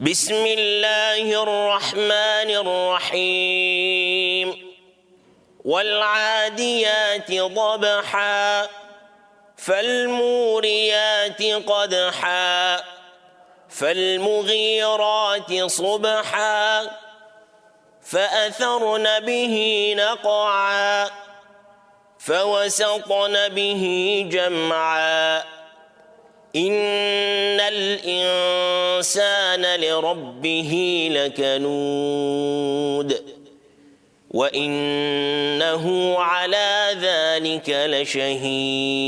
بسم الله الرحمن الرحيم والعاديات ضبحا فالموريات قدحا فالمغيرات صبحا فأثرن به نقعا فوسطن به جمعا إن الإنسان لربه لكنود وإنه على ذلك لشهيد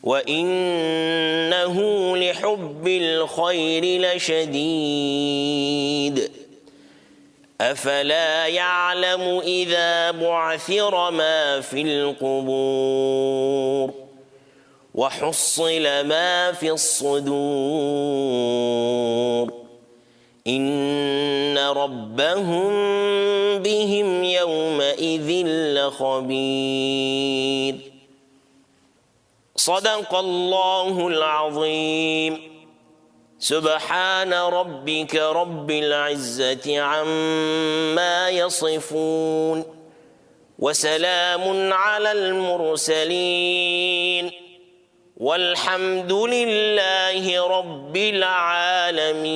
وإنه لحب الخير لشديد أفلا يعلم إذا بعثر ما في القبور وحصل ما في الصدور إن ربهم بهم يومئذ لخبير. صدق الله العظيم. سبحان ربك رب العزة عما يصفون وسلام على المرسلين والحمد لله رب العالمين.